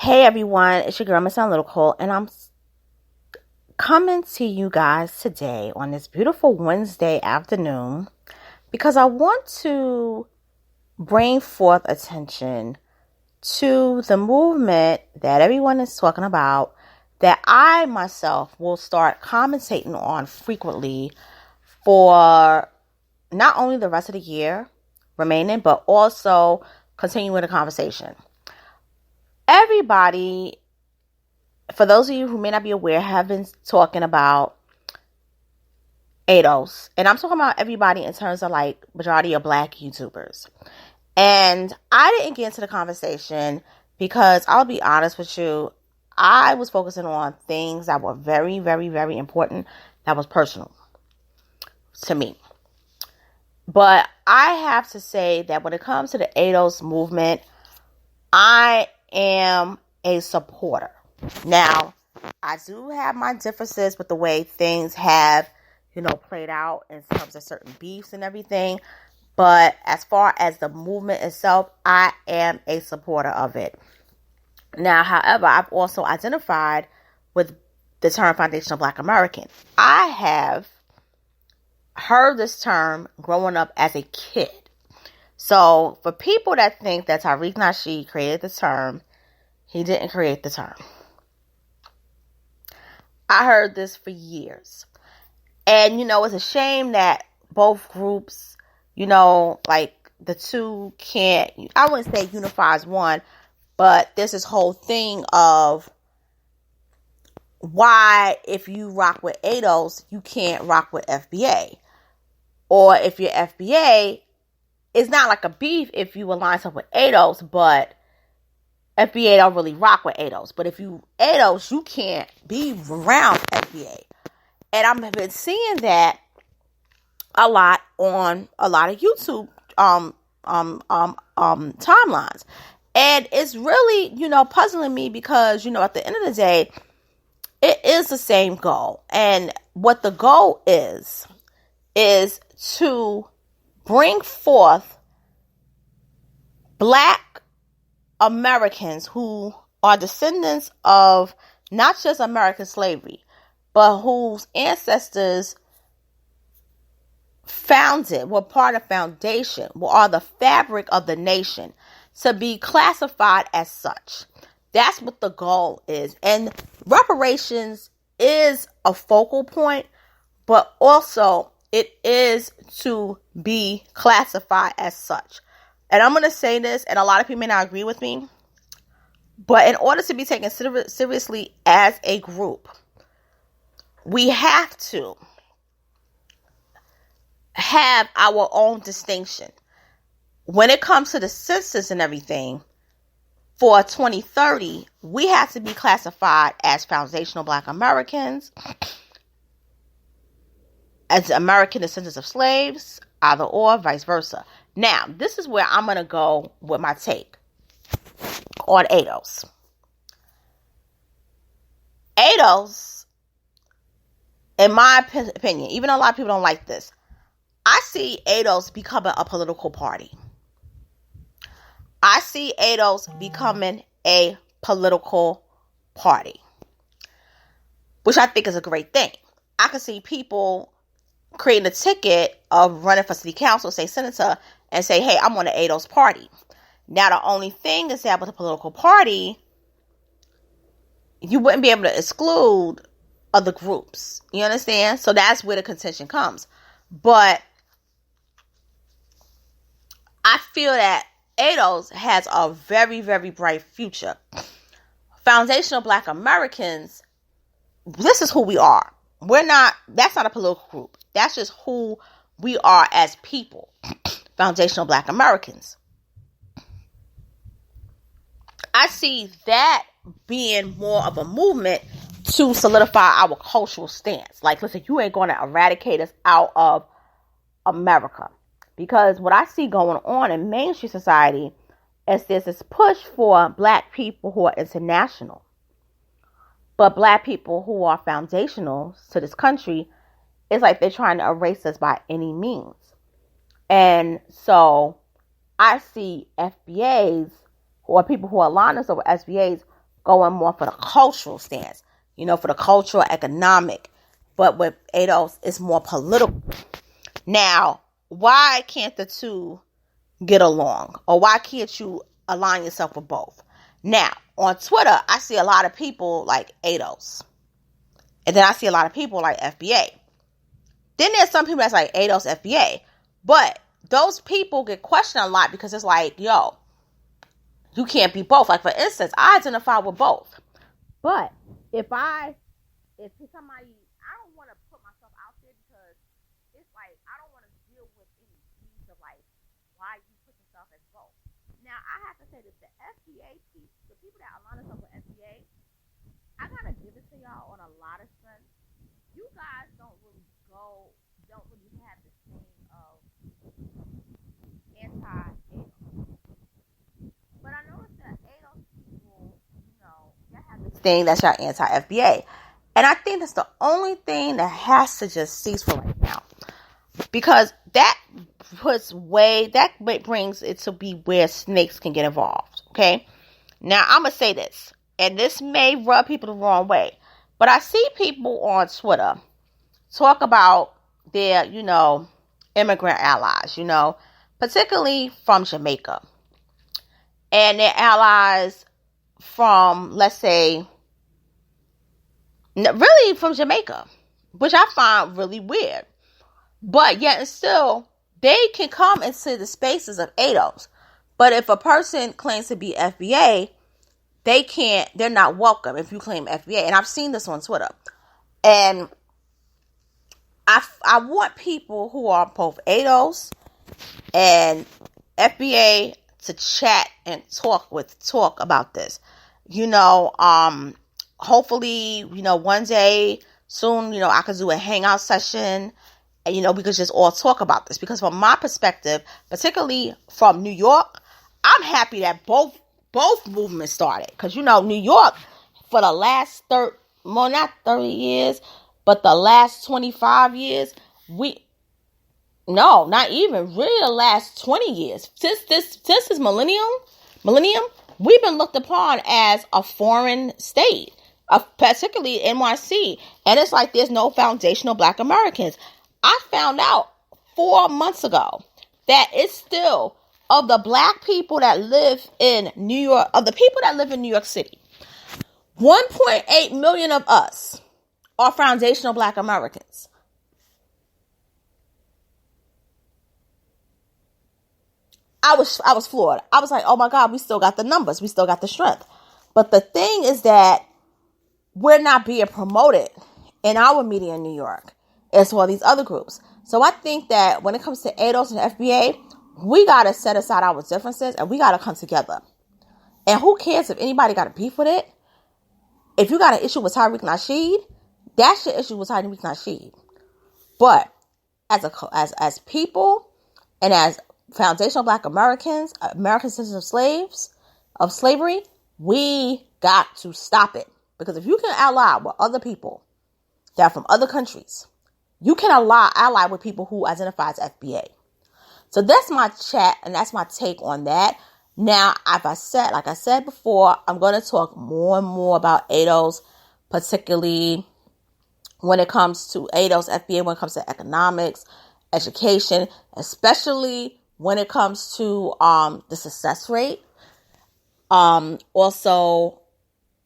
Hey everyone, it's your girl Miss Analytical, and I'm coming to you guys today on this beautiful Wednesday afternoon because I want to bring forth attention to the movement that everyone is talking about, that I myself will start commentating on frequently for not only the rest of the year remaining, but also continuing the conversation. Everybody, for those of you who may not be aware, have been talking about ADOS. And I'm talking about everybody in terms of like majority of black YouTubers. And I didn't get into the conversation because I'll be honest with you, I was focusing on things that were very, very, very important, that was personal to me. But I have to say that when it comes to the ADOS movement, I am a supporter. Now, I do have my differences with the way things have, played out in terms of certain beefs and everything. But as far as the movement itself, I am a supporter of it. Now, however, I've also identified with the term foundational Black American. I have heard this term growing up as a kid. So for people that think that Tariq Nasheed created the term, he didn't create the term. I heard this for years. And, it's a shame that both groups, like the two can't, I wouldn't say unify as one, but there's this whole thing of why if you rock with ADOS, you can't rock with FBA. Or if you're FBA, it's not like a beef if you align up with ADOS, but FBA don't really rock with ADOS. But if you ADOS, you can't be around FBA. And I've been seeing that a lot on a lot of YouTube timelines. And it's really, puzzling me because, at the end of the day, it is the same goal. And what the goal is to bring forth Black Americans who are descendants of not just American slavery, but whose ancestors were part of foundation, are the fabric of the nation, to be classified as such. That's what the goal is. And reparations is a focal point, but also it is to be classified as such. And I'm going to say this, and a lot of people may not agree with me, but in order to be taken seriously as a group, we have to have our own distinction. When it comes to the census and everything, for 2030, we have to be classified as foundational Black Americans, as American descendants of slaves, either or, vice versa. Now, this is where I'm going to go with my take on ADOS. ADOS, in my opinion, even though a lot of people don't like this, I see ADOS becoming a political party. I see ADOS becoming a political party, which I think is a great thing. I can see people creating a ticket of running for city council, say senator, and say, hey, I'm on the ADOS party. Now, the only thing is that with a political party, you wouldn't be able to exclude other groups. You understand? So that's where the contention comes. But I feel that ADOS has a very, very bright future. Foundational Black Americans, this is who we are. That's not a political group. That's just who we are as people. Foundational Black Americans. I see that being more of a movement to solidify our cultural stance. Like, listen, you ain't going to eradicate us out of America. Because what I see going on in mainstream society is there's this push for Black people who are international. But Black people who are foundational to this country, it's like they're trying to erase us by any means. And so I see FBAs, or people who align us over FBAs, going more for the cultural stance, for the cultural, economic. But with ADOS, it's more political. Now, why can't the two get along? Or why can't you align yourself with both? Now, on Twitter, I see a lot of people like ADOS. And then I see a lot of people like FBA. Then there's some people that's like ADOS, FBA. But those people get questioned a lot because it's like, yo, you can't be both. Like, for instance, I identify with both. But if somebody, I don't want to put myself out there because it's like, I don't want to deal with any piece of like, why you put yourself as both. Now, I have to say that the FBA piece, the people that align themselves with FBA, I gotta give it to y'all on a lot of strength. You guys don't really have this thing of anti-ADOS. But I noticed that ADOS people, that have this thing that's your anti-FBA. And I think that's the only thing that has to just cease for right now. Because that brings it to be where snakes can get involved. Okay? Now, I'm going to say this. And this may rub people the wrong way. But I see people on Twitter talk about their, immigrant allies, particularly from Jamaica. And their allies from, let's say, really from Jamaica, which I find really weird. But yet and still, they can come into the spaces of ADOS. But if a person claims to be FBA, they're not welcome if you claim FBA. And I've seen this on Twitter. And I want people who are both ADOS and FBA to chat and talk about this. Hopefully, one day soon, I could do a hangout session and, we could just all talk about this. Because from my perspective, particularly from New York, I'm happy that both movements started. Because, New York, for the last not 30 years, but the last 25 years, not even, really the last 20 years. Since this millennium, we've been looked upon as a foreign state, particularly NYC. And it's like there's no foundational Black Americans. I found out 4 months ago that it's still, of the Black people that live in New York, of the people that live in New York City, 1.8 million of us are foundational Black Americans. I was floored. I was like, oh my God, we still got the numbers. We still got the strength. But the thing is that we're not being promoted in our media in New York as well as these other groups. So I think that when it comes to ADOS and FBA, we got to set aside our differences and we got to come together. And who cares if anybody got a beef with it? If you got an issue with Tariq Nasheed, that's your issue with Tariq Nasheed. But as people and as foundational Black Americans, American citizens of slavery, we got to stop it. Because if you can ally with other people that are from other countries, you can ally with people who identify as FBA. So that's my chat and that's my take on that. Now, like I said before, I'm going to talk more and more about ADOS, particularly when it comes to ADOS, FBA, when it comes to economics, education, especially when it comes to the success rate. Also,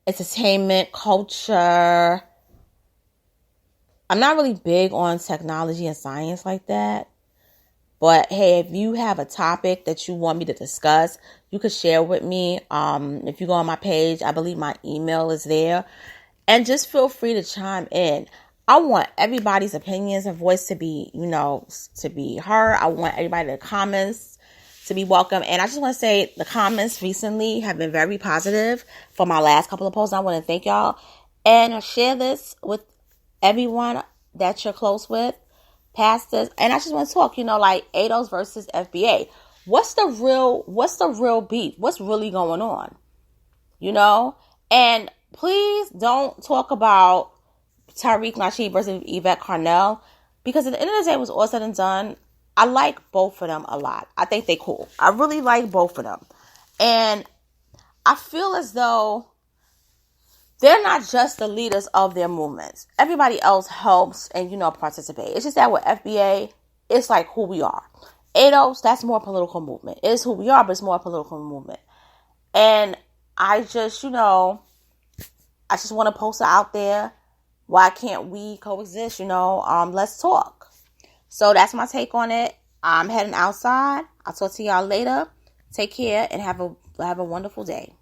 entertainment, culture. I'm not really big on technology and science like that. But hey, if you have a topic that you want me to discuss, you could share with me. If you go on my page, I believe my email is there. And just feel free to chime in. I want everybody's opinions and voice to be, to be heard. I want everybody to comments to be welcome. And I just want to say the comments recently have been very positive for my last couple of posts. I want to thank y'all and share this with everyone that you're close with. Pastors, and I just want to talk, like ADOS versus FBA. What's the real beef? What's really going on? And please don't talk about Tariq Nasheed versus Yvette Carnell, because at the end of the day, it was all said and done. I like both of them a lot. I think they cool. I really like both of them. And I feel as though they're not just the leaders of their movements. Everybody else helps and, participate. It's just that with FBA, it's like who we are. ADOS, that's more political movement. It's who we are, but it's more political movement. And I just, I just want to post it out there. Why can't we coexist? Let's talk. So that's my take on it. I'm heading outside. I'll talk to y'all later. Take care and have a wonderful day.